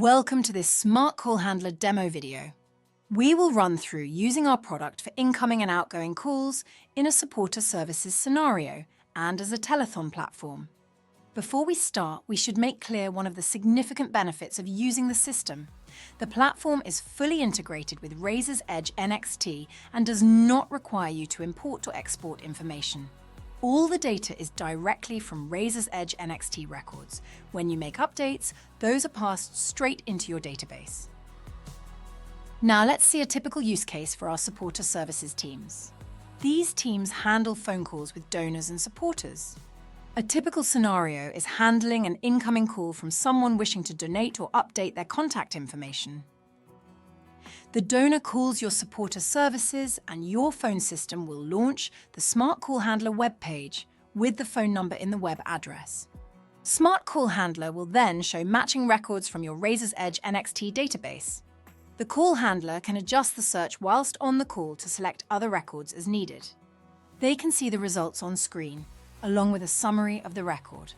Welcome to this Smart Call Handler demo video. We will run through using our product for incoming and outgoing calls in a supporter services scenario and as a telethon platform. Before we start, we should make clear one of the significant benefits of using the system. The platform is fully integrated with Razor's Edge NXT and does not require you to import or export information. All the data is directly from Razor's Edge NXT records. When you make updates, those are passed straight into your database. Now let's see a typical use case for our supporter services teams. These teams handle phone calls with donors and supporters. A typical scenario is handling an incoming call from someone wishing to donate or update their contact information. The donor calls your supporter services and your phone system will launch the Smart Call Handler web page with the phone number in the web address. Smart Call Handler will then show matching records from your Razor's Edge NXT database. The call handler can adjust the search whilst on the call to select other records as needed. They can see the results on screen, along with a summary of the record.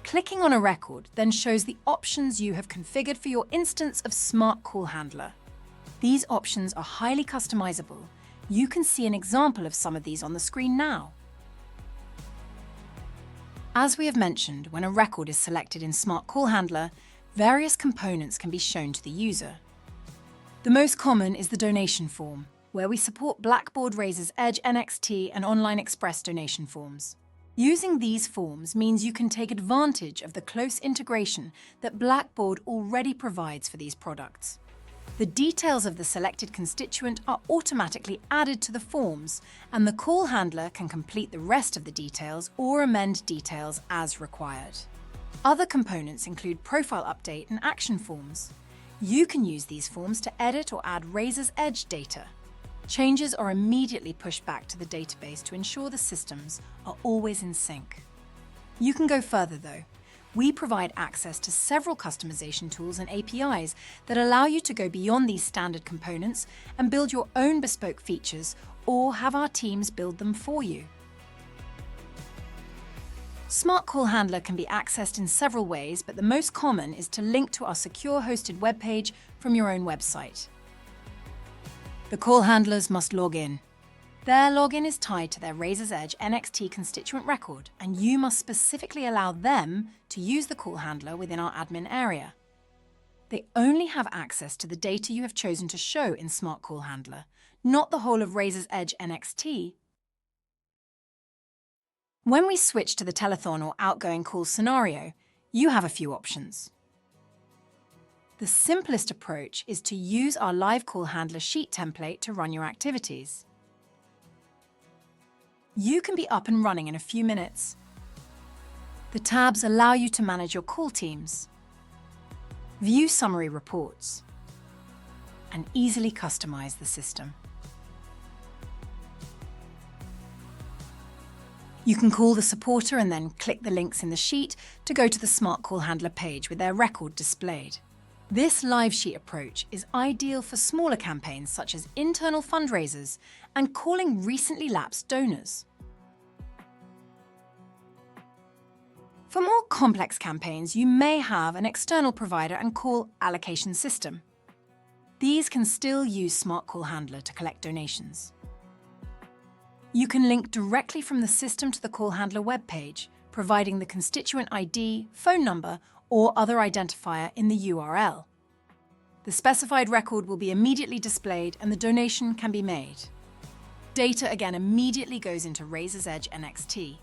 Clicking on a record then shows the options you have configured for your instance of Smart Call Handler. These options are highly customizable. You can see an example of some of these on the screen now. As we have mentioned, when a record is selected in Smart Call Handler, various components can be shown to the user. The most common is the donation form, where we support Blackboard Razor's Edge NXT and Online Express donation forms. Using these forms means you can take advantage of the close integration that Blackboard already provides for these products. The details of the selected constituent are automatically added to the forms, and the call handler can complete the rest of the details or amend details as required. Other components include profile update and action forms. You can use these forms to edit or add Razor's Edge data. Changes are immediately pushed back to the database to ensure the systems are always in sync. You can go further though. We provide access to several customization tools and APIs that allow you to go beyond these standard components and build your own bespoke features or have our teams build them for you. Smart Call Handler can be accessed in several ways, but the most common is to link to our secure hosted web page from your own website. The call handlers must log in. Their login is tied to their Razor's Edge NXT constituent record, and you must specifically allow them to use the call handler within our admin area. They only have access to the data you have chosen to show in Smart Call Handler, not the whole of Razor's Edge NXT. When we switch to the telethon or outgoing call scenario, you have a few options. The simplest approach is to use our live call handler sheet template to run your activities. You can be up and running in a few minutes. The tabs allow you to manage your call teams, view summary reports, and easily customize the system. You can call the supporter and then click the links in the sheet to go to the Smart Call Handler page with their record displayed. This live sheet approach is ideal for smaller campaigns such as internal fundraisers and calling recently lapsed donors. For more complex campaigns, you may have an external provider and call allocation system. These can still use Smart Call Handler to collect donations. You can link directly from the system to the call handler web page, providing the constituent ID, phone number, or other identifier in the URL. The specified record will be immediately displayed and the donation can be made. Data again immediately goes into Razor's Edge NXT,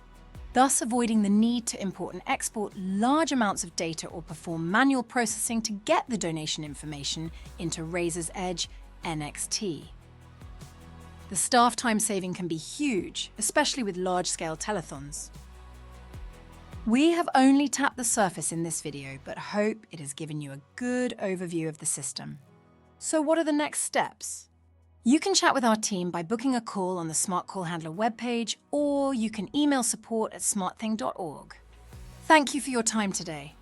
thus avoiding the need to import and export large amounts of data or perform manual processing to get the donation information into Razor's Edge NXT. The staff time saving can be huge, especially with large-scale telethons. We have only tapped the surface in this video, but hope it has given you a good overview of the system. So what are the next steps? You can chat with our team by booking a call on the Smart Call Handler webpage, or you can email support@smartthing.org. Thank you for your time today.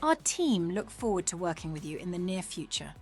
Our team look forward to working with you in the near future.